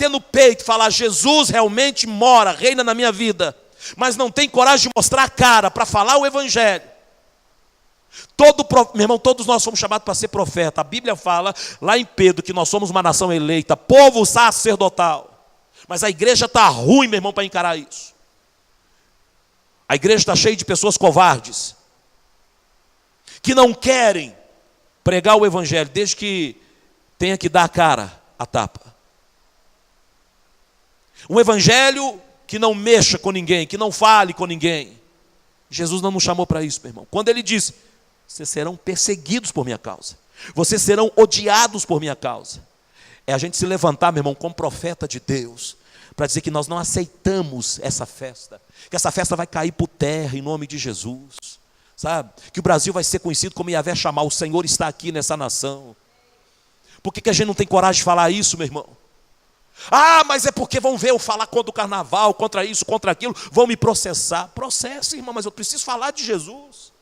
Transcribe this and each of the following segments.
bater no peito e falar: Jesus realmente mora, reina na minha vida, mas não tem coragem de mostrar a cara para falar o evangelho. Meu irmão, todos nós somos chamados para ser profeta. A Bíblia fala lá em Pedro que nós somos uma nação eleita, povo sacerdotal. Mas a igreja está ruim, meu irmão, para encarar isso. A igreja está cheia de pessoas covardes, que não querem pregar o evangelho, desde que tenha que dar a cara, a tapa. Um evangelho que não mexa com ninguém, que não fale com ninguém. Jesus não nos chamou para isso, meu irmão. Quando ele disse: vocês serão perseguidos por minha causa, vocês serão odiados por minha causa, é a gente se levantar, meu irmão, como profeta de Deus, para dizer que nós não aceitamos essa festa, que essa festa vai cair por terra em nome de Jesus, sabe? Que o Brasil vai ser conhecido como Yahvé Shammah, o Senhor está aqui nessa nação. Por que a gente não tem coragem de falar isso, meu irmão? Ah, mas é porque vão ver eu falar contra o carnaval, contra isso, contra aquilo, vão me processar. Processa, irmão, mas eu preciso falar de Jesus.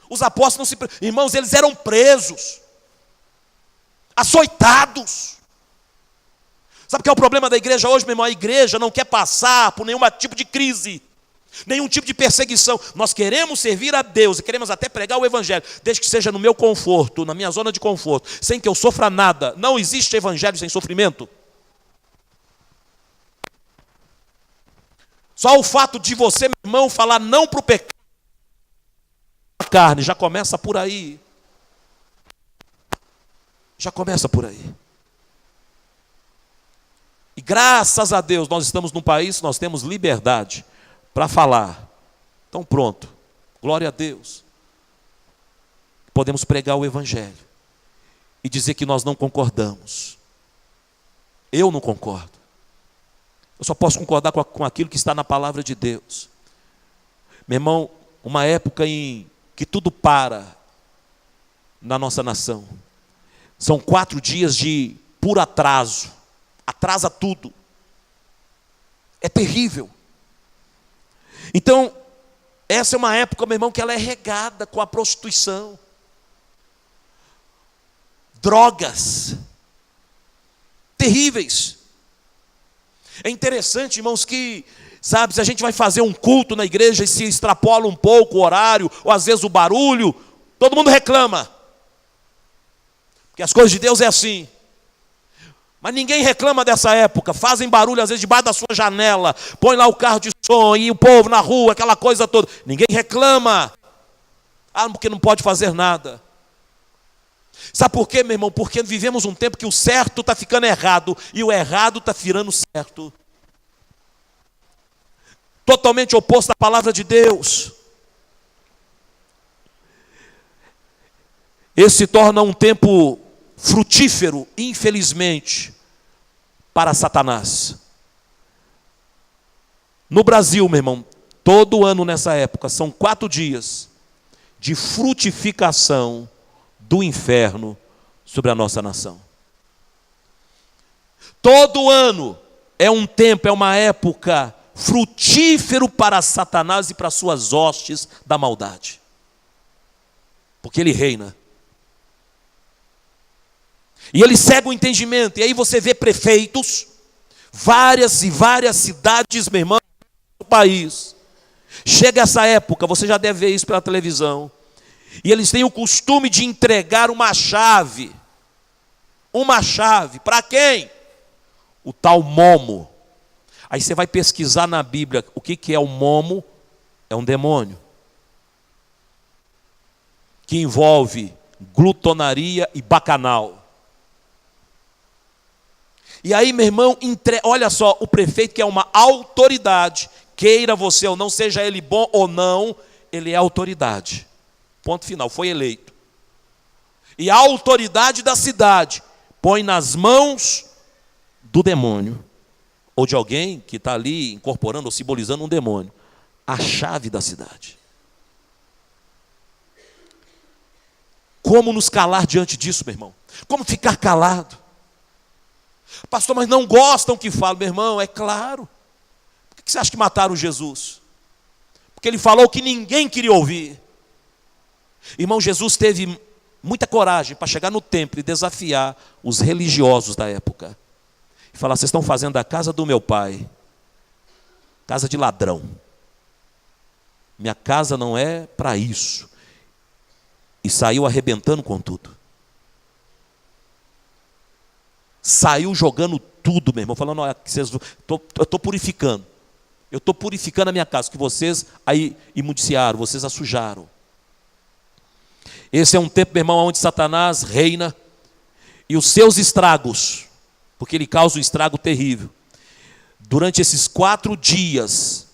Os apóstolos não se... Irmãos, eles eram presos, açoitados. Sabe o que é o problema da igreja hoje, meu irmão? A igreja não quer passar por nenhum tipo de crise, nenhum tipo de perseguição. Nós queremos servir a Deus e queremos até pregar o evangelho, desde que seja no meu conforto, na minha zona de conforto, sem que eu sofra nada. Não existe evangelho sem sofrimento. Só o fato de você, meu irmão, falar não para o pecado, a carne, já começa por aí. Já começa por aí. E graças a Deus nós estamos num país que nós temos liberdade para falar. Então pronto, glória a Deus. Podemos pregar o evangelho e dizer que nós não concordamos. Eu não concordo. Eu só posso concordar com aquilo que está na palavra de Deus. Meu irmão, uma época em que tudo para na nossa nação. São 4 dias de puro atraso. Atrasa tudo. É terrível. Então, essa é uma época, meu irmão, que ela é regada com a prostituição, drogas terríveis. É interessante, irmãos, que, sabe, se a gente vai fazer um culto na igreja e se extrapola um pouco o horário, ou às vezes o barulho, todo mundo reclama. Porque as coisas de Deus é assim. Mas ninguém reclama dessa época. Fazem barulho às vezes debaixo da sua janela, põe lá o carro de som e o povo na rua, aquela coisa toda. Ninguém reclama. Ah, porque não pode fazer nada. Sabe por quê, meu irmão? Porque vivemos um tempo que o certo está ficando errado e o errado está virando certo. Totalmente oposto à palavra de Deus. Esse se torna um tempo frutífero, infelizmente, para Satanás. No Brasil, meu irmão, todo ano nessa época, são 4 dias de frutificação do inferno sobre a nossa nação. Todo ano é um tempo, é uma época frutífero para Satanás e para suas hostes da maldade. Porque ele reina. E ele cega o entendimento. E aí você vê prefeitos, várias e várias cidades, meu irmão, do país. Chega essa época, você já deve ver isso pela televisão. E eles têm o costume de entregar uma chave. Uma chave. Para quem? O tal momo. Aí você vai pesquisar na Bíblia o que é o momo. É um demônio. Que envolve glutonaria e bacanal. E aí, meu irmão, olha só, o prefeito, que é uma autoridade, queira você ou não, seja ele bom ou não, ele é autoridade. Ponto final, foi eleito. E a autoridade da cidade põe nas mãos do demônio, ou de alguém que está ali incorporando ou simbolizando um demônio, a chave da cidade. Como nos calar diante disso, meu irmão? Como ficar calado? Pastor, mas não gostam que falo. Meu irmão, é claro. Por que você acha que mataram Jesus? Porque ele falou que ninguém queria ouvir. Irmão, Jesus teve muita coragem para chegar no templo e desafiar os religiosos da época. E falar: vocês estão fazendo da casa do meu pai casa de ladrão. Minha casa não é para isso. E saiu arrebentando com tudo. Saiu jogando tudo, meu irmão, falando: olha, eu estou purificando. Eu estou purificando a minha casa, que vocês aí imundiciaram, vocês a sujaram. Esse é um tempo, meu irmão, onde Satanás reina e os seus estragos, porque ele causa um estrago terrível. Durante esses 4 dias,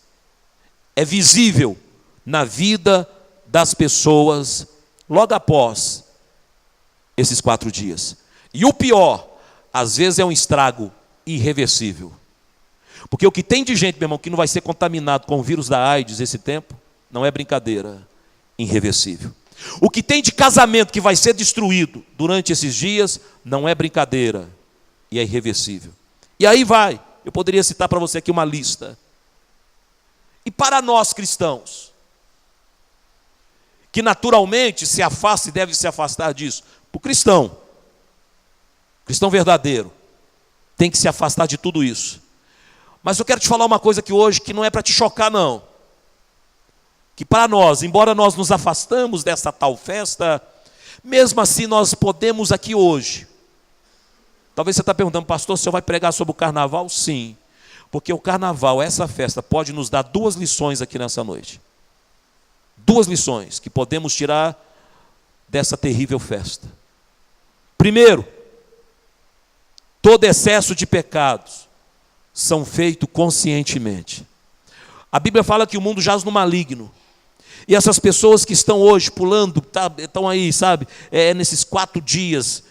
é visível na vida das pessoas, logo após esses 4 dias. E o pior, às vezes é um estrago irreversível. Porque o que tem de gente, meu irmão, que não vai ser contaminado com o vírus da AIDS esse tempo, não é brincadeira, irreversível. O que tem de casamento que vai ser destruído durante esses dias, não é brincadeira e é irreversível. E aí vai, eu poderia citar para você aqui uma lista. E para nós cristãos, que naturalmente se afasta e deve se afastar disso, o cristão verdadeiro, tem que se afastar de tudo isso. Mas eu quero te falar uma coisa aqui hoje que não é para te chocar, não. Que para nós, embora nós nos afastamos dessa tal festa, mesmo assim nós podemos aqui hoje. Talvez você está perguntando: pastor, o senhor vai pregar sobre o carnaval? Sim. Porque o carnaval, essa festa, pode nos dar 2 lições aqui nessa noite. 2 lições que podemos tirar dessa terrível festa. Primeiro, todo excesso de pecados são feitos conscientemente. A Bíblia fala que o mundo jaz no maligno. E essas pessoas que estão hoje pulando, estão aí, sabe, nesses 4 dias,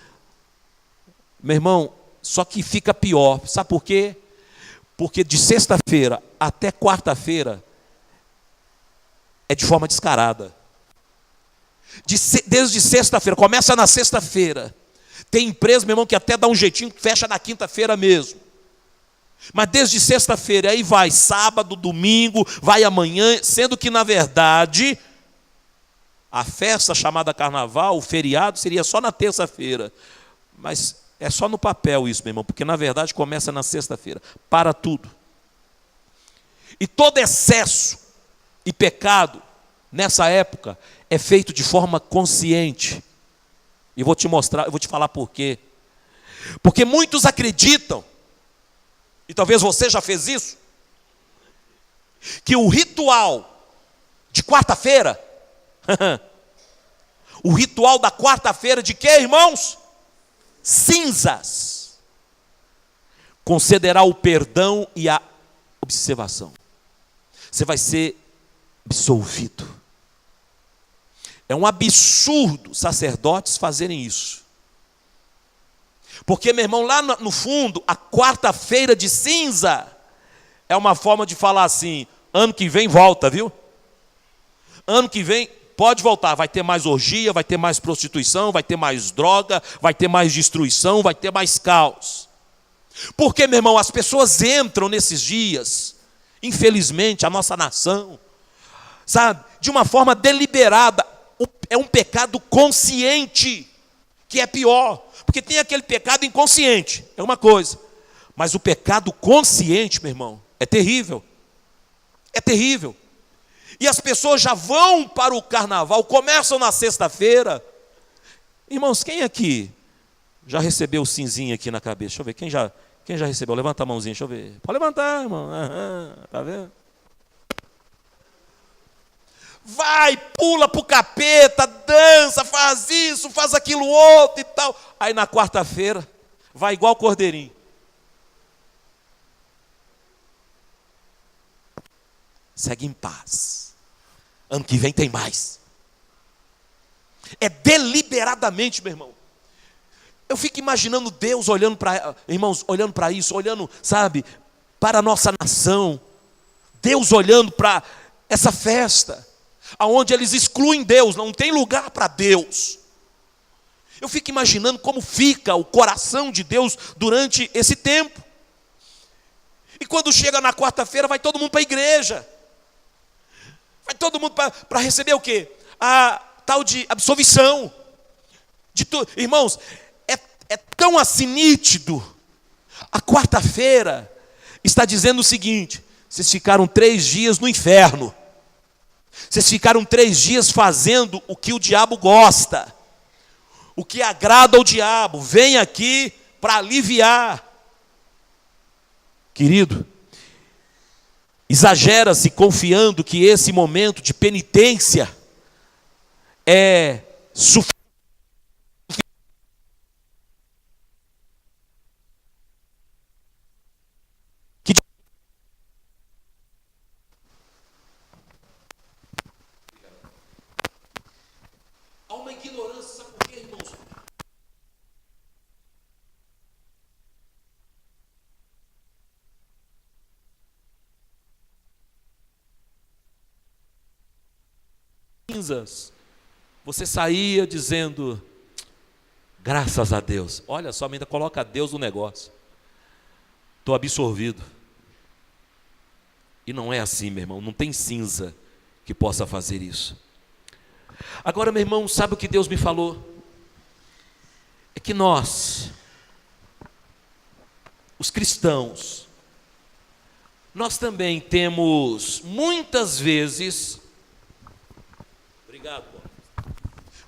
meu irmão, só que fica pior. Sabe por quê? Porque de sexta-feira até quarta-feira é de forma descarada. Desde sexta-feira, começa na sexta-feira. Tem empresa, meu irmão, que até dá um jeitinho, fecha na quinta-feira mesmo. Mas desde sexta-feira, aí vai sábado, domingo, vai amanhã, sendo que na verdade a festa chamada carnaval, o feriado, seria só na terça-feira. Mas é só no papel isso, meu irmão, porque na verdade começa na sexta-feira. Para tudo. E todo excesso e pecado nessa época é feito de forma consciente. E vou te mostrar, eu vou te falar por quê. Porque muitos acreditam, e talvez você já fez isso, que o ritual de quarta-feira, o ritual da quarta-feira de quê, irmãos? Cinzas, concederá o perdão e a observação. Você vai ser absolvido. É um absurdo sacerdotes fazerem isso. Porque, meu irmão, lá no fundo, a quarta-feira de cinza é uma forma de falar assim: ano que vem volta, viu? Ano que vem pode voltar, vai ter mais orgia, vai ter mais prostituição, vai ter mais droga, vai ter mais destruição, vai ter mais caos. Porque, meu irmão, as pessoas entram nesses dias, infelizmente, a nossa nação, sabe, de uma forma deliberada. É um pecado consciente, que é pior. Porque tem aquele pecado inconsciente, é uma coisa. Mas o pecado consciente, meu irmão, é terrível. É terrível. E as pessoas já vão para o carnaval, começam na sexta-feira. Irmãos, quem aqui já recebeu o cinzinho aqui na cabeça? Deixa eu ver, quem já recebeu? Levanta a mãozinha, deixa eu ver. Pode levantar, irmão. Tá vendo? Vai, pula pro capeta, dança, faz isso, faz aquilo outro e tal. Aí na quarta-feira, vai igual cordeirinho. Segue em paz. Ano que vem tem mais. É deliberadamente, meu irmão. Eu fico imaginando Deus olhando para, irmãos, olhando para isso, olhando, sabe, para a nossa nação. Deus olhando para essa festa, aonde eles excluem Deus, não tem lugar para Deus. Eu fico imaginando como fica o coração de Deus durante esse tempo. E quando chega na quarta-feira, vai todo mundo para a igreja. Vai todo mundo para receber o quê? A tal de absolvição. Irmãos, é tão assim nítido. A quarta-feira está dizendo o seguinte: vocês ficaram 3 dias no inferno. Vocês ficaram 3 dias fazendo o que o diabo gosta, o que agrada ao diabo. Vem aqui para aliviar. Querido, exagera-se confiando que esse momento de penitência é suficiente. Há uma ignorância, sabe por quê, irmãos? Você saía dizendo, graças a Deus. Olha só, ainda coloca Deus no negócio. Estou absorvido. E não é assim, meu irmão. Não tem cinza que possa fazer isso. Agora, meu irmão, sabe o que Deus me falou? É que nós, os cristãos, nós também temos muitas vezes, obrigado,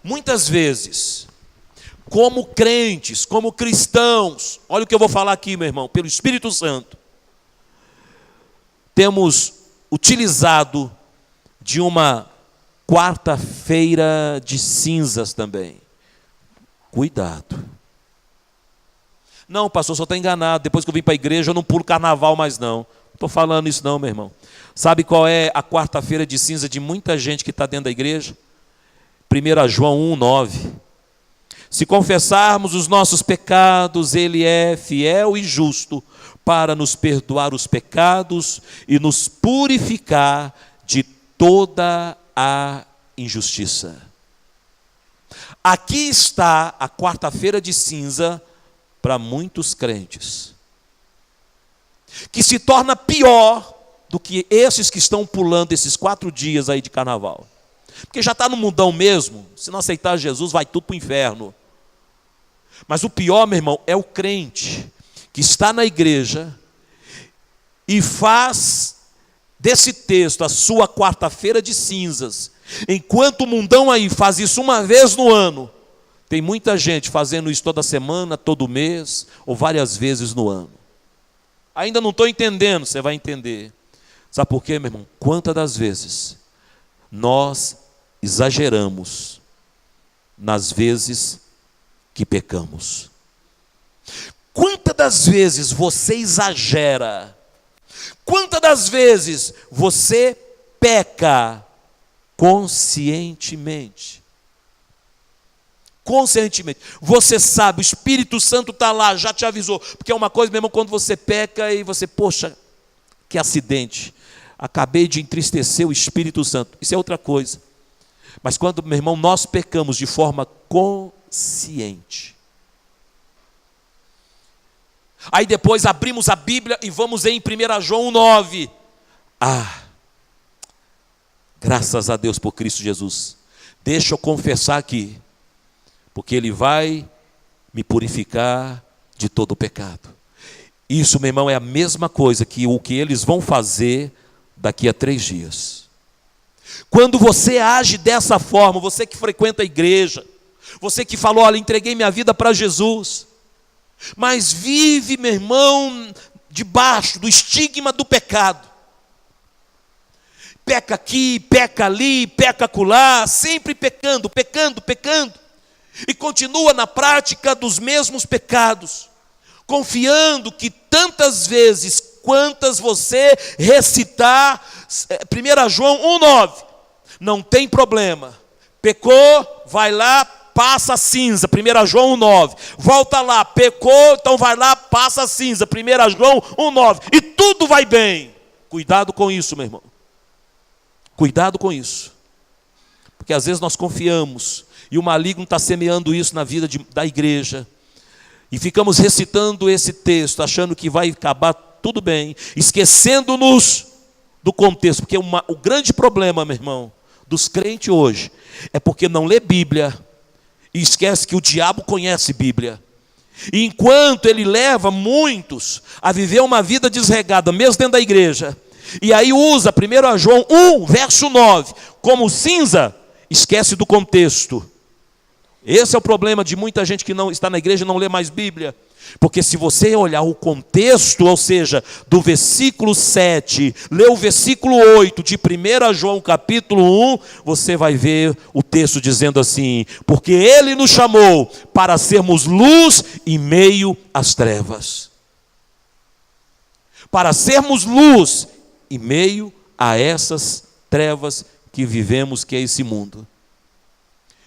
muitas vezes, como crentes, como cristãos, olha o que eu vou falar aqui, meu irmão, pelo Espírito Santo, temos utilizado de uma quarta-feira de cinzas também. Cuidado. Não, pastor, só está enganado. Depois que eu vim para a igreja, eu não pulo carnaval mais não. Não estou falando isso não, meu irmão. Sabe qual é a quarta-feira de cinza de muita gente que está dentro da igreja? 1 João 1,9. Se confessarmos os nossos pecados, Ele é fiel e justo para nos perdoar os pecados e nos purificar de toda a injustiça. Aqui está a quarta-feira de cinza para muitos crentes, que se torna pior do que esses que estão pulando esses 4 dias aí de carnaval. Porque já está no mundão mesmo, se não aceitar Jesus vai tudo para o inferno. Mas o pior, meu irmão, é o crente que está na igreja e faz desse texto a sua quarta-feira de cinzas. Enquanto o mundão aí faz isso uma vez no ano, tem muita gente fazendo isso toda semana, todo mês, ou várias vezes no ano. Ainda não estou entendendo, você vai entender. Sabe por quê, meu irmão? Quantas das vezes nós exageramos nas vezes que pecamos? Quantas das vezes você exagera? Quantas das vezes você peca conscientemente? Conscientemente. Você sabe, o Espírito Santo está lá, já te avisou. Porque é uma coisa, meu irmão, quando você peca e você, poxa, que acidente. Acabei de entristecer o Espírito Santo. Isso é outra coisa. Mas quando, meu irmão, nós pecamos de forma consciente. Aí depois abrimos a Bíblia e vamos em 1 João 1,9. Graças a Deus por Cristo Jesus. Deixa eu confessar aqui, porque Ele vai me purificar de todo o pecado. Isso, meu irmão, é a mesma coisa que o que eles vão fazer daqui a 3 dias. Quando você age dessa forma, você que frequenta a igreja, você que falou, olha, entreguei minha vida para Jesus, mas vive, meu irmão, debaixo do estigma do pecado. Peca aqui, peca ali, peca acolá, sempre pecando, e continua na prática dos mesmos pecados, confiando que tantas vezes quantas você recitar 1 João 1,9, não tem problema, pecou, vai lá, passa a cinza, 1 João 1,9, volta lá, pecou, então vai lá, passa a cinza, 1 João 1,9, e tudo vai bem. Cuidado com isso, meu irmão. Cuidado com isso, porque às vezes nós confiamos, e o maligno está semeando isso na vida da igreja, e ficamos recitando esse texto, achando que vai acabar tudo bem, esquecendo-nos do contexto, porque o grande problema, meu irmão, dos crentes hoje, é porque não lê Bíblia, e esquece que o diabo conhece Bíblia. E enquanto ele leva muitos a viver uma vida desregada, mesmo dentro da igreja, e aí usa 1 João 1, verso 9, como cinza, esquece do contexto. Esse é o problema de muita gente que não está na igreja e não lê mais Bíblia. Porque se você olhar o contexto, ou seja, do versículo 7, ler o versículo 8 de 1 João capítulo 1, você vai ver o texto dizendo assim: porque ele nos chamou para sermos luz em meio às trevas. Para sermos luz em meio a essas trevas que vivemos, que é esse mundo.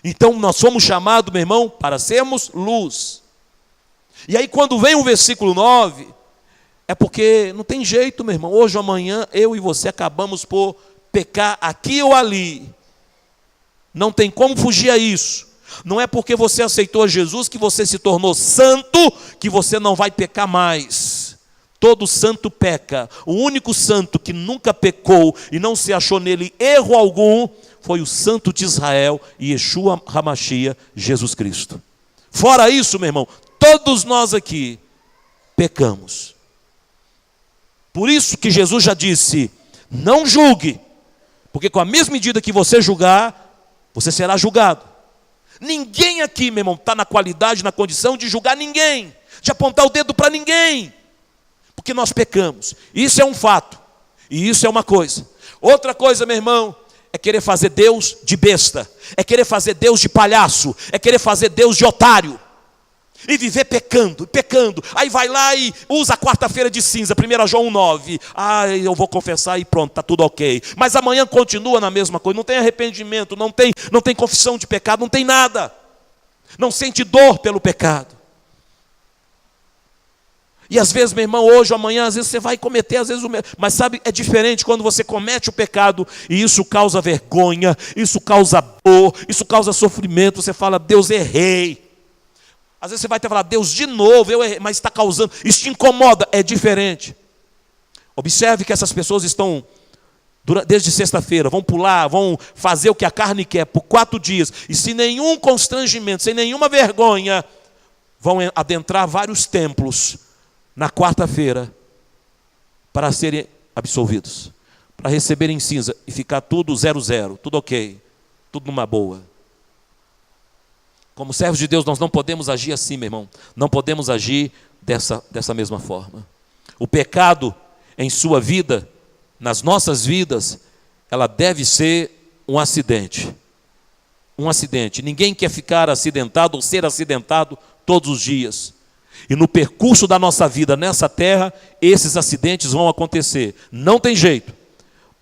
Então nós somos chamados, meu irmão, para sermos luz. E aí quando vem o versículo 9, é porque não tem jeito, meu irmão. Hoje ou amanhã, eu e você acabamos por pecar aqui ou ali. Não tem como fugir a isso. Não é porque você aceitou Jesus que você se tornou santo, que você não vai pecar mais. Todo santo peca. O único santo que nunca pecou e não se achou nele erro algum foi o santo de Israel, Yeshua HaMashiach, Jesus Cristo. Fora isso, meu irmão, todos nós aqui pecamos. Por isso que Jesus já disse: não julgue, porque com a mesma medida que você julgar, você será julgado. Ninguém aqui, meu irmão, está na qualidade, na condição de julgar ninguém, de apontar o dedo para ninguém, porque nós pecamos. Isso é um fato, e isso é uma coisa. Outra coisa, meu irmão, é querer fazer Deus de besta, é querer fazer Deus de palhaço, é querer fazer Deus de otário, e viver pecando, pecando. Aí vai lá e usa a quarta-feira de cinza, 1 João 9. Eu vou confessar e pronto, está tudo ok. Mas amanhã continua na mesma coisa, não tem arrependimento, não tem confissão de pecado, não tem nada. Não sente dor pelo pecado. E às vezes, meu irmão, hoje ou amanhã, às vezes você vai cometer, às vezes o mesmo. Mas sabe, é diferente quando você comete o pecado e isso causa vergonha, isso causa dor, isso causa sofrimento. Você fala: Deus, errei. Às vezes você vai até falar: Deus, de novo, eu errei, mas está causando, isso te incomoda. É diferente. Observe que essas pessoas estão, desde sexta-feira, vão pular, vão fazer o que a carne quer por 4 dias, e sem nenhum constrangimento, sem nenhuma vergonha, vão adentrar vários templos na quarta-feira, para serem absolvidos, para receberem cinza e ficar tudo 0-0, tudo ok, tudo numa boa. Como servos de Deus, nós não podemos agir assim, meu irmão. Não podemos agir dessa mesma forma. O pecado em sua vida, nas nossas vidas, ela deve ser um acidente. Um acidente. Ninguém quer ficar acidentado ou ser acidentado todos os dias. E no percurso da nossa vida nessa terra, esses acidentes vão acontecer. Não tem jeito.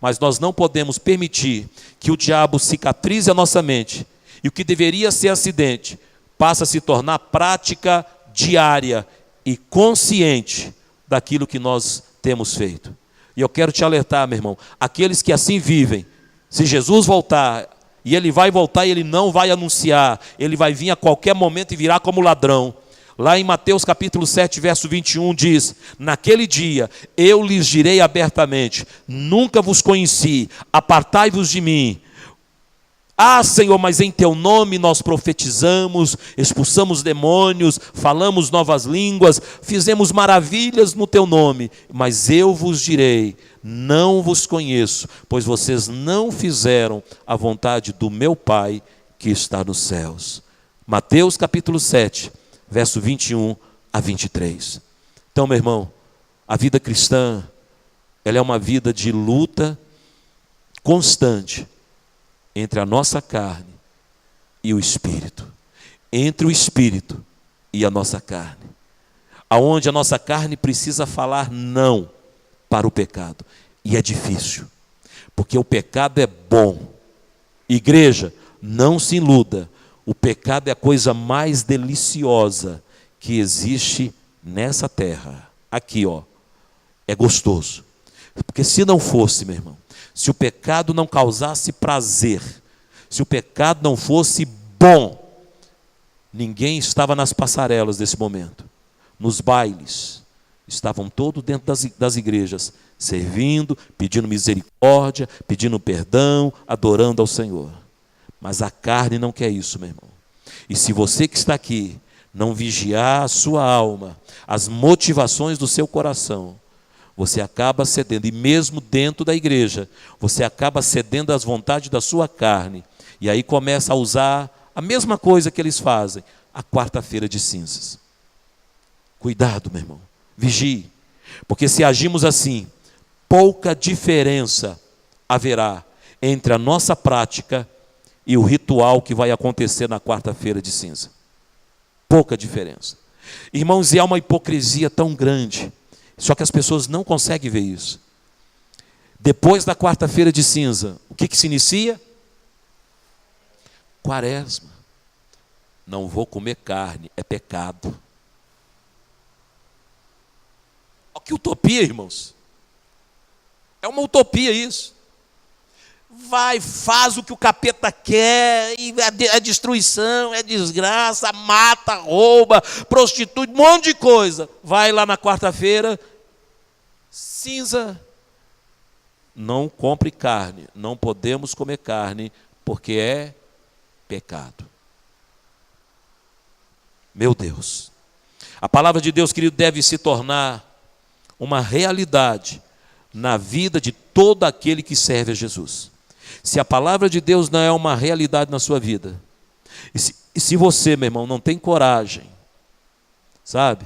Mas nós não podemos permitir que o diabo cicatrize a nossa mente. E o que deveria ser acidente passa a se tornar prática diária e consciente daquilo que nós temos feito. E eu quero te alertar, meu irmão, aqueles que assim vivem, se Jesus voltar, e ele vai voltar e ele não vai anunciar, ele vai vir a qualquer momento e virá como ladrão. Lá em Mateus capítulo 7, verso 21 diz: naquele dia eu lhes direi abertamente: nunca vos conheci, apartai-vos de mim. Ah, Senhor, mas em teu nome nós profetizamos, expulsamos demônios, falamos novas línguas, fizemos maravilhas no teu nome. Mas eu vos direi: não vos conheço, pois vocês não fizeram a vontade do meu Pai que está nos céus. Mateus capítulo 7, verso 21 a 23. Então, meu irmão, a vida cristã, ela é uma vida de luta constante entre a nossa carne e o Espírito. Entre o Espírito e a nossa carne. Aonde a nossa carne precisa falar não para o pecado. E é difícil, porque o pecado é bom. Igreja, não se iluda. O pecado é a coisa mais deliciosa que existe nessa terra. Aqui, ó, é gostoso. Porque se não fosse, meu irmão, se o pecado não causasse prazer, se o pecado não fosse bom, ninguém estava nas passarelas desse momento, nos bailes, estavam todos dentro das igrejas, servindo, pedindo misericórdia, pedindo perdão, adorando ao Senhor. Mas a carne não quer isso, meu irmão. E se você que está aqui não vigiar a sua alma, as motivações do seu coração, você acaba cedendo, e mesmo dentro da igreja, você acaba cedendo às vontades da sua carne, e aí começa a usar a mesma coisa que eles fazem, a quarta-feira de cinzas. Cuidado, meu irmão, vigie, porque se agimos assim, pouca diferença haverá entre a nossa prática e o ritual que vai acontecer na quarta-feira de cinza. Pouca diferença. Irmãos, e há uma hipocrisia tão grande, só que as pessoas não conseguem ver isso. Depois da quarta-feira de cinza, o que se inicia? Quaresma. Não vou comer carne, é pecado. Que utopia, irmãos. É uma utopia isso. Vai, faz o que o capeta quer, e é destruição, é desgraça, mata, rouba, prostitui, um monte de coisa. Vai lá na quarta-feira, cinza. Não compre carne, não podemos comer carne, porque é pecado. Meu Deus. A palavra de Deus, querido, deve se tornar uma realidade na vida de todo aquele que serve a Jesus. Se a palavra de Deus não é uma realidade na sua vida, e se você, meu irmão, não tem coragem, sabe?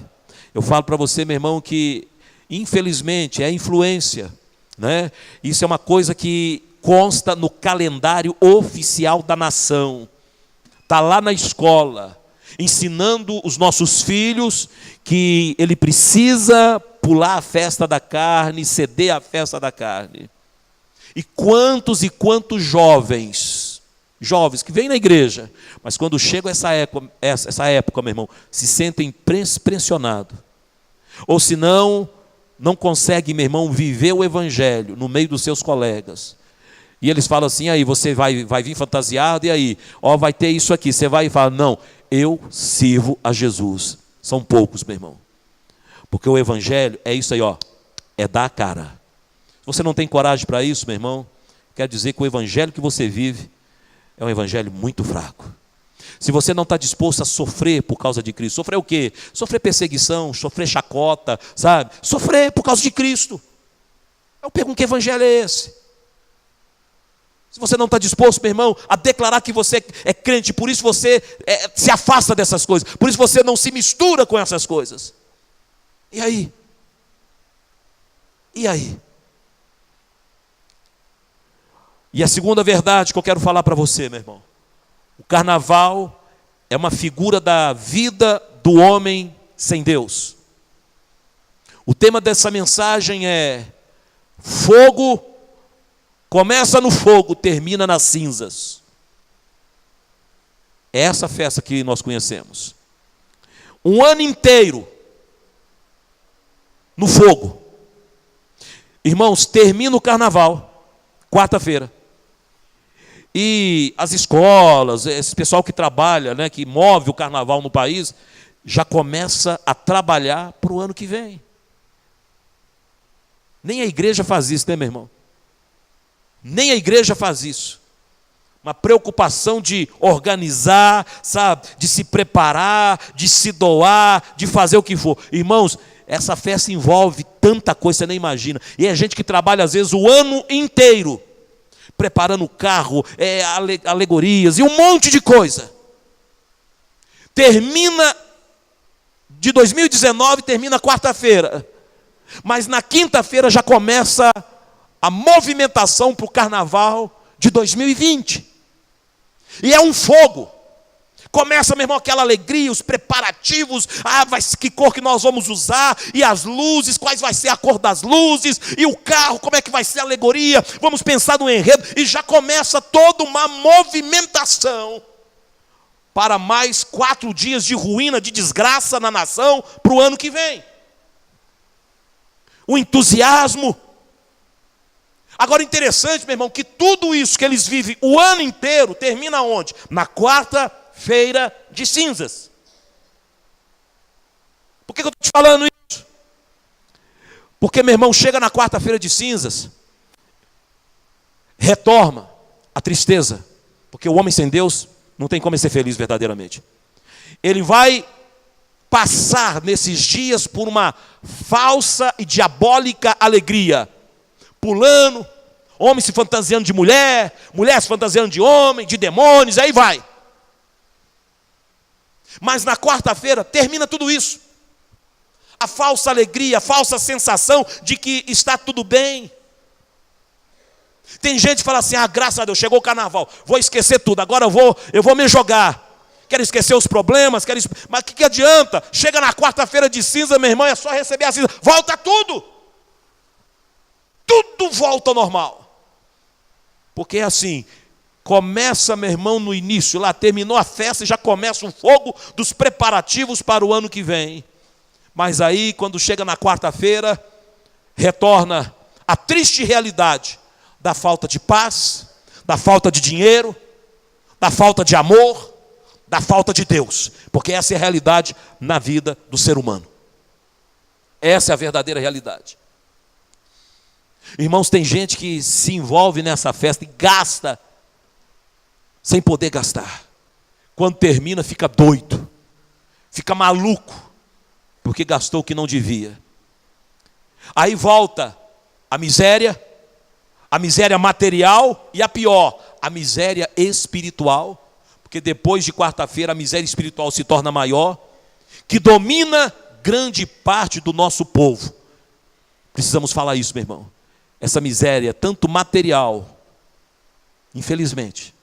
Eu falo para você, meu irmão, que infelizmente é influência, né? Isso é uma coisa que consta no calendário oficial da nação. Está lá na escola, ensinando os nossos filhos que ele precisa pular a festa da carne, ceder à festa da carne. E quantos jovens que vêm na igreja, mas quando chega essa época, meu irmão, se sentem pressionados. Ou senão, não conseguem, meu irmão, viver o evangelho no meio dos seus colegas. E eles falam assim, aí você vai vir fantasiado, e aí, ó, vai ter isso aqui. Você vai e fala, não, eu sirvo a Jesus. São poucos, meu irmão. Porque o evangelho é isso aí, ó, é dar a cara. Se você não tem coragem para isso, meu irmão, quer dizer que o evangelho que você vive é um evangelho muito fraco. Se você não está disposto a sofrer por causa de Cristo, sofrer o quê? Sofrer perseguição, sofrer chacota, sabe? Sofrer por causa de Cristo. Eu pergunto, que evangelho é esse? Se você não está disposto, meu irmão, a declarar que você é crente, por isso você se afasta dessas coisas, por isso você não se mistura com essas coisas. E aí? E aí? E a segunda verdade que eu quero falar para você, meu irmão. O carnaval é uma figura da vida do homem sem Deus. O tema dessa mensagem é: fogo começa no fogo, termina nas cinzas. É essa festa que nós conhecemos. Um ano inteiro no fogo. Irmãos, termina o carnaval, quarta-feira. E as escolas, esse pessoal que trabalha, né, que move o carnaval no país, já começa a trabalhar para o ano que vem. Nem a igreja faz isso, né, meu irmão? Nem a igreja faz isso. Uma preocupação de organizar, sabe? De se preparar, de se doar, de fazer o que for. Irmãos, essa festa envolve tanta coisa, você nem imagina. E é gente que trabalha às vezes o ano inteiro, preparando o carro, alegorias e um monte de coisa. Termina de 2019, termina quarta-feira. Mas na quinta-feira já começa a movimentação para o carnaval de 2020. E é um fogo. Começa, meu irmão, aquela alegria, os preparativos, que cor que nós vamos usar, e as luzes, quais vai ser a cor das luzes, e o carro, como é que vai ser a alegoria, vamos pensar no enredo, e já começa toda uma movimentação para mais 4 dias de ruína, de desgraça na nação, para o ano que vem. O entusiasmo. Agora, interessante, meu irmão, que tudo isso que eles vivem o ano inteiro, termina onde? Na quarta-feira de cinzas. Por que eu estou te falando isso? Porque, meu irmão, chega na quarta-feira de cinzas, retorna a tristeza, porque o homem sem Deus não tem como ser feliz verdadeiramente. Ele vai passar nesses dias por uma falsa e diabólica alegria, pulando, homem se fantasiando de mulher, mulher se fantasiando de homem, de demônios, aí vai. Mas na quarta-feira termina tudo isso. A falsa alegria, a falsa sensação de que está tudo bem. Tem gente que fala assim, graças a Deus, chegou o carnaval, vou esquecer tudo, agora eu vou me jogar. Quero esquecer os problemas, mas o que adianta? Chega na quarta-feira de cinza, meu irmão, é só receber a cinza. Volta tudo. Tudo volta ao normal. Porque é assim, começa, meu irmão, no início, lá terminou a festa e já começa o fogo dos preparativos para o ano que vem. Mas aí, quando chega na quarta-feira, retorna a triste realidade da falta de paz, da falta de dinheiro, da falta de amor, da falta de Deus. Porque essa é a realidade na vida do ser humano. Essa é a verdadeira realidade. Irmãos, tem gente que se envolve nessa festa e gasta sem poder gastar. Quando termina, fica doido, fica maluco, porque gastou o que não devia. Aí volta a miséria material e a pior, a miséria espiritual, porque depois de quarta-feira a miséria espiritual se torna maior, que domina grande parte do nosso povo. Precisamos falar isso, meu irmão. Essa miséria, tanto material, infelizmente,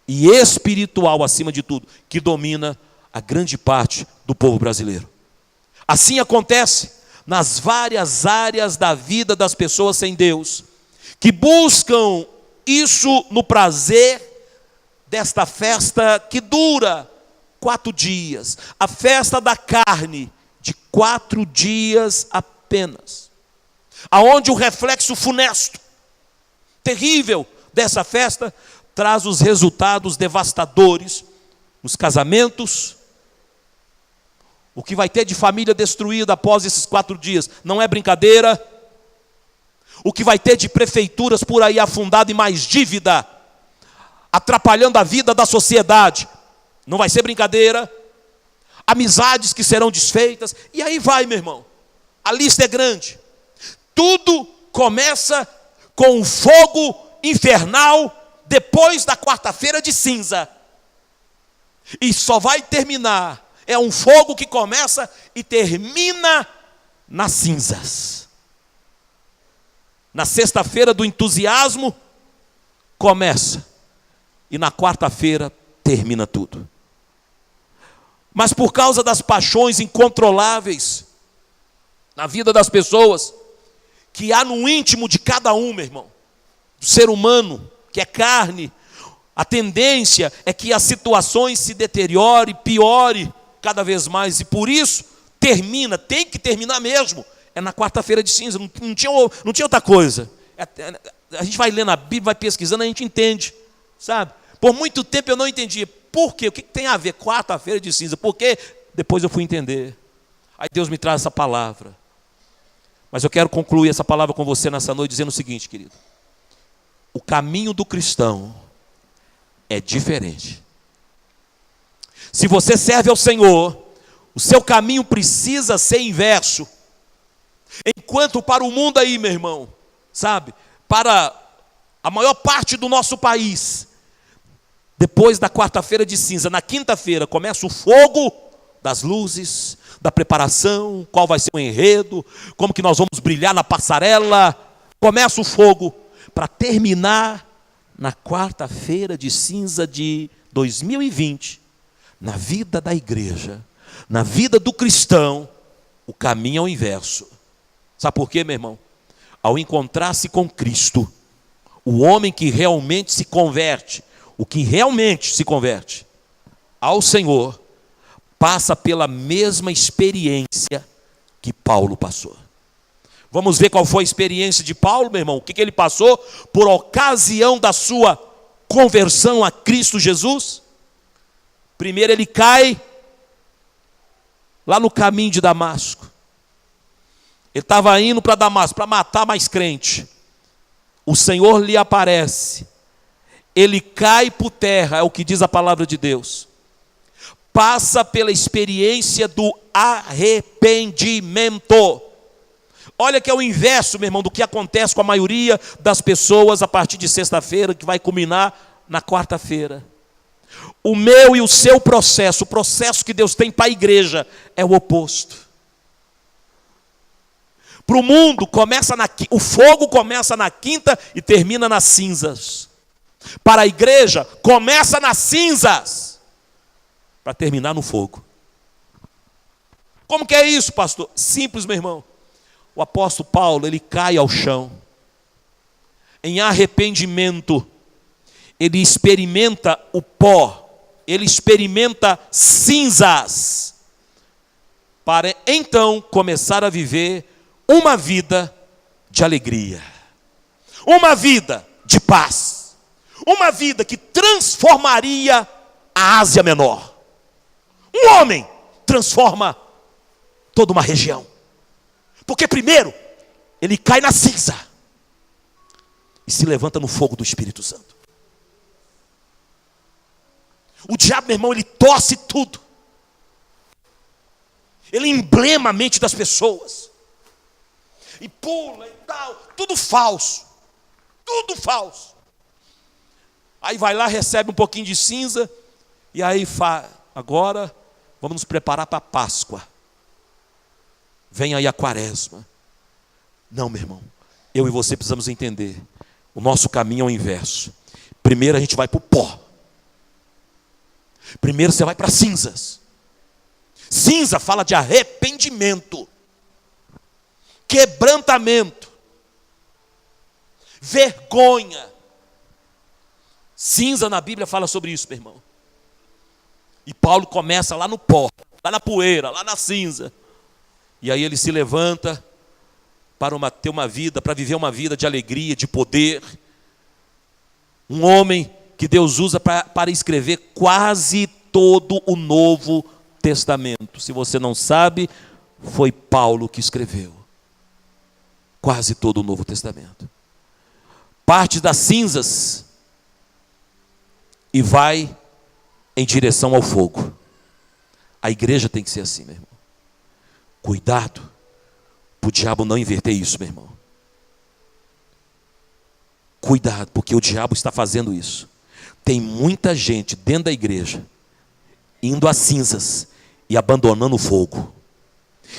e espiritual acima de tudo, que domina a grande parte do povo brasileiro. Assim acontece nas várias áreas da vida das pessoas sem Deus, que buscam isso no prazer desta festa que dura 4 dias, a festa da carne, de 4 dias apenas, aonde o reflexo funesto, terrível dessa festa, traz os resultados devastadores nos casamentos. O que vai ter de família destruída após esses 4 dias não é brincadeira. O que vai ter de prefeituras por aí afundado em mais dívida, atrapalhando a vida da sociedade, não vai ser brincadeira. Amizades que serão desfeitas, e aí vai, meu irmão. A lista é grande. Tudo começa com um fogo infernal depois da quarta-feira de cinza. E só vai terminar. É um fogo que começa e termina nas cinzas. Na sexta-feira do entusiasmo, começa. E na quarta-feira termina tudo. Mas por causa das paixões incontroláveis na vida das pessoas, que há no íntimo de cada um, meu irmão, do ser humano, que é carne, a tendência é que as situações se deteriorem, piore cada vez mais, e por isso termina, tem que terminar mesmo, é na quarta-feira de cinza, não tinha outra coisa. A gente vai lendo a Bíblia, vai pesquisando, a gente entende, sabe? Por muito tempo eu não entendia, por quê? O que tem a ver quarta-feira de cinza? Por quê? Depois eu fui entender, aí Deus me traz essa palavra. Mas eu quero concluir essa palavra com você nessa noite dizendo o seguinte, querido: o caminho do cristão é diferente. Se você serve ao Senhor, o seu caminho precisa ser inverso. Enquanto para o mundo aí, meu irmão, sabe, para a maior parte do nosso país, depois da quarta-feira de cinza, na quinta-feira, começa o fogo das luzes, da preparação, qual vai ser o enredo, como que nós vamos brilhar na passarela. Começa o fogo para terminar na quarta-feira de cinza de 2020, na vida da igreja, na vida do cristão, o caminho é o inverso. Sabe por quê, meu irmão? Ao encontrar-se com Cristo, o homem que realmente se converte, o que realmente se converte ao Senhor, passa pela mesma experiência que Paulo passou. Vamos ver qual foi a experiência de Paulo, meu irmão? O que ele passou por ocasião da sua conversão a Cristo Jesus? Primeiro ele cai lá no caminho de Damasco. Ele estava indo para Damasco para matar mais crente. O Senhor lhe aparece ele cai por terra, é o que diz a palavra de Deus. Passa pela experiência do arrependimento. Olha que é o inverso, meu irmão, do que acontece com a maioria das pessoas a partir de sexta-feira, que vai culminar na quarta-feira. O meu e o seu processo, o processo que Deus tem para a igreja, é o oposto. Para o mundo, o fogo começa na quinta e termina nas cinzas. Para a igreja, começa nas cinzas, para terminar no fogo. Como que é isso, pastor? Simples, meu irmão. O apóstolo Paulo, ele cai ao chão, em arrependimento, ele experimenta o pó, ele experimenta cinzas, para então começar a viver uma vida de alegria, uma vida de paz, uma vida que transformaria a Ásia Menor. Um homem transforma toda uma região. Porque primeiro, ele cai na cinza e se levanta no fogo do Espírito Santo. O diabo, meu irmão, ele torce tudo. Ele emblema a mente das pessoas. E pula e tal, tudo falso. Tudo falso. Aí vai lá, recebe um pouquinho de cinza, e aí agora vamos nos preparar para a Páscoa. Vem aí a quaresma. Não, meu irmão, eu e você precisamos entender. O nosso caminho é o inverso. Primeiro a gente vai para o pó. Primeiro você vai para cinzas. Cinza fala de arrependimento, quebrantamento, vergonha. Cinza na Bíblia fala sobre isso, meu irmão. E Paulo começa lá no pó, lá na poeira, lá na cinza. E aí ele se levanta para viver uma vida de alegria, de poder. Um homem que Deus usa para escrever quase todo o Novo Testamento. Se você não sabe, foi Paulo que escreveu quase todo o Novo Testamento. Parte das cinzas e vai em direção ao fogo. A igreja tem que ser assim, meu irmão. Cuidado, para o diabo não inverter isso, meu irmão. Cuidado, porque o diabo está fazendo isso. Tem muita gente dentro da igreja, indo às cinzas e abandonando o fogo.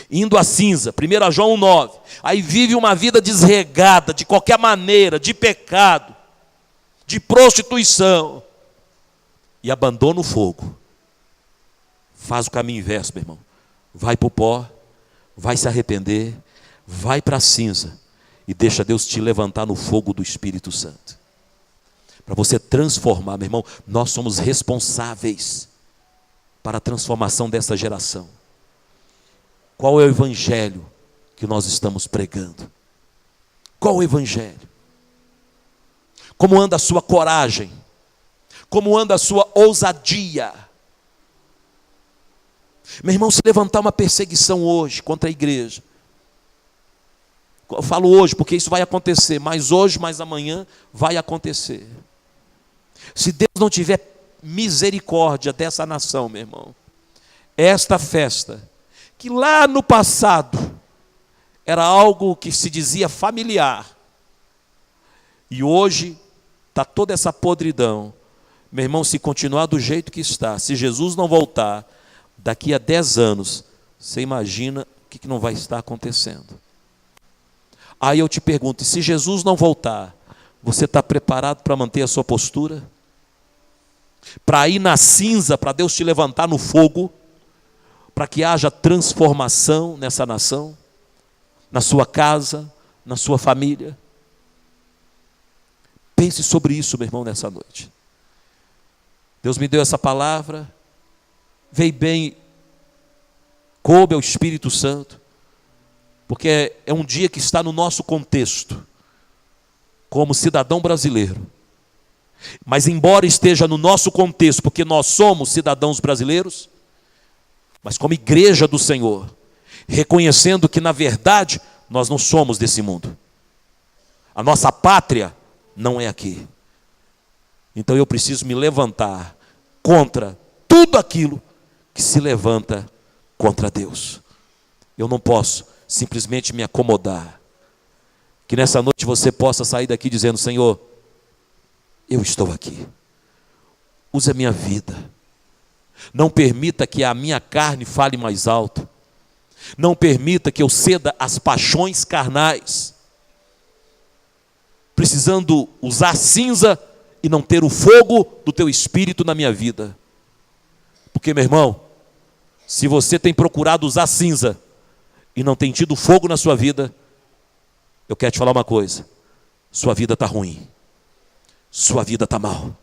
Indo à cinza, 1 João 1,9. Aí vive uma vida desregada, de qualquer maneira, de pecado, de prostituição. E abandona o fogo. Faz o caminho inverso, meu irmão. Vai para o pó. Vai se arrepender, vai para a cinza e deixa Deus te levantar no fogo do Espírito Santo. Para você transformar, meu irmão, nós somos responsáveis para a transformação dessa geração. Qual é o evangelho que nós estamos pregando? Qual o evangelho? Como anda a sua coragem? Como anda a sua ousadia? Meu irmão, se levantar uma perseguição hoje contra a igreja, eu falo hoje porque isso vai acontecer, mas hoje, mais amanhã, vai acontecer. Se Deus não tiver misericórdia dessa nação, meu irmão, esta festa, que lá no passado era algo que se dizia familiar, e hoje está toda essa podridão, meu irmão, se continuar do jeito que está, se Jesus não voltar, daqui a 10 anos, você imagina o que não vai estar acontecendo. Aí eu te pergunto, e se Jesus não voltar, você está preparado para manter a sua postura? Para ir na cinza, para Deus te levantar no fogo, para que haja transformação nessa nação, na sua casa, na sua família? Pense sobre isso, meu irmão, nessa noite. Deus me deu essa palavra, veio bem, coube ao Espírito Santo, porque é um dia que está no nosso contexto, como cidadão brasileiro. Mas embora esteja no nosso contexto, porque nós somos cidadãos brasileiros, mas como igreja do Senhor, reconhecendo que na verdade nós não somos desse mundo. A nossa pátria não é aqui. Então eu preciso me levantar contra tudo aquilo que se levanta contra Deus. Eu não posso simplesmente me acomodar. Que nessa noite você possa sair daqui dizendo: Senhor, eu estou aqui. Use a minha vida. Não permita que a minha carne fale mais alto. Não permita que eu ceda às paixões carnais, precisando usar cinza e não ter o fogo do teu espírito na minha vida. Porque, meu irmão, se você tem procurado usar cinza e não tem tido fogo na sua vida, eu quero te falar uma coisa: sua vida está ruim, sua vida está mal.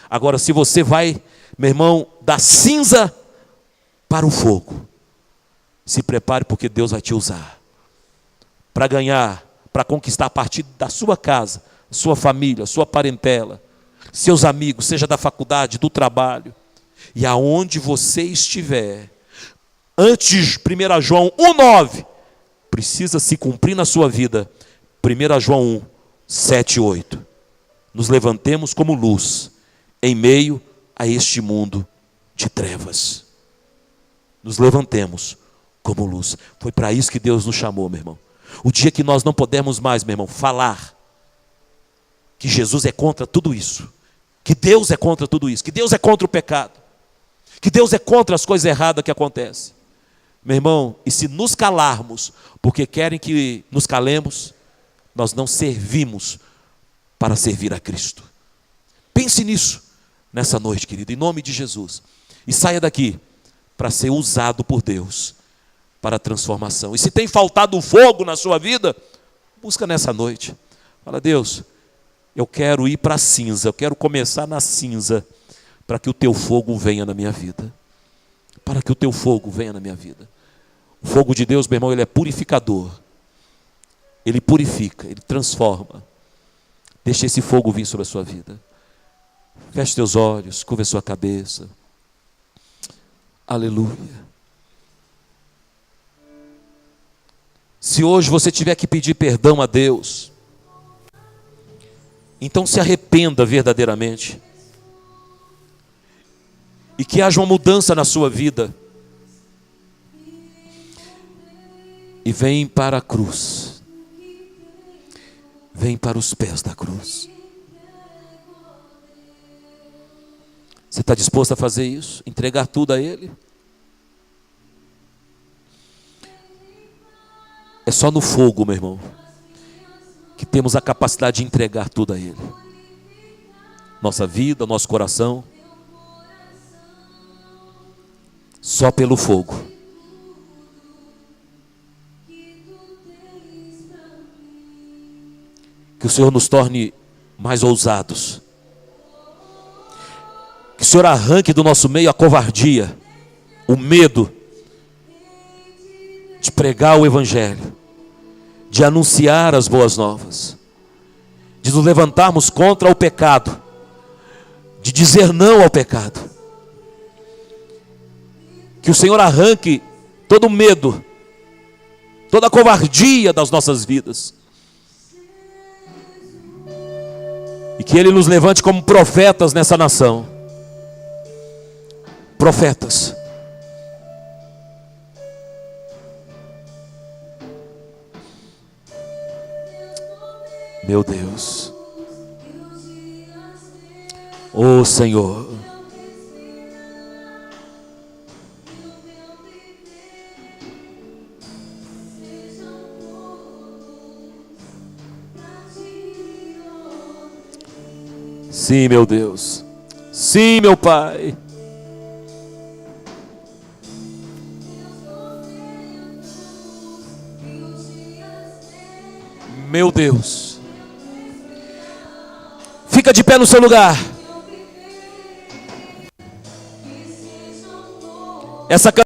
Agora, se você vai, meu irmão, da cinza para o fogo, se prepare, porque Deus vai te usar para ganhar, para conquistar a partir da sua casa, sua família, sua parentela, seus amigos, seja da faculdade, do trabalho, e aonde você estiver. Antes de 1 João 1,9, precisa se cumprir na sua vida 1 João 1, 7 e 8. Nos levantemos como luz em meio a este mundo de trevas. Nos levantemos como luz. Foi para isso que Deus nos chamou, meu irmão. O dia que nós não pudermos mais, meu irmão, falar que Jesus é contra tudo isso, que Deus é contra tudo isso, que Deus é contra o pecado, que Deus é contra as coisas erradas que acontecem, meu irmão, e se nos calarmos porque querem que nos calemos, nós não servimos para servir a Cristo. Pense nisso nessa noite, querido, em nome de Jesus, e saia daqui para ser usado por Deus para a transformação. E se tem faltado fogo na sua vida, busca nessa noite. Fala: Deus, eu quero ir para a cinza, eu quero começar na cinza, para que o teu fogo venha na minha vida. Para que o teu fogo venha na minha vida. O fogo de Deus, meu irmão, ele é purificador. Ele purifica, ele transforma. Deixa esse fogo vir sobre a sua vida. Feche teus olhos, curva a sua cabeça. Aleluia. Se hoje você tiver que pedir perdão a Deus, então se arrependa verdadeiramente. E que haja uma mudança na sua vida. E vem para a cruz. Vem para os pés da cruz. Você está disposto a fazer isso? Entregar tudo a Ele? É só no fogo, meu irmão, que temos a capacidade de entregar tudo a Ele. Nossa vida, nosso coração. Só pelo fogo. Que o Senhor nos torne mais ousados. Que o Senhor arranque do nosso meio a covardia, o medo de pregar o Evangelho, de anunciar as boas novas, de nos levantarmos contra o pecado, de dizer não ao pecado. Que o Senhor arranque todo o medo, toda a covardia das nossas vidas. E que Ele nos levante como profetas nessa nação. Profetas. Meu Deus. Ô Senhor. Sim, meu Deus. Sim, meu Pai. Meu Deus. Fica de pé no seu lugar. Essa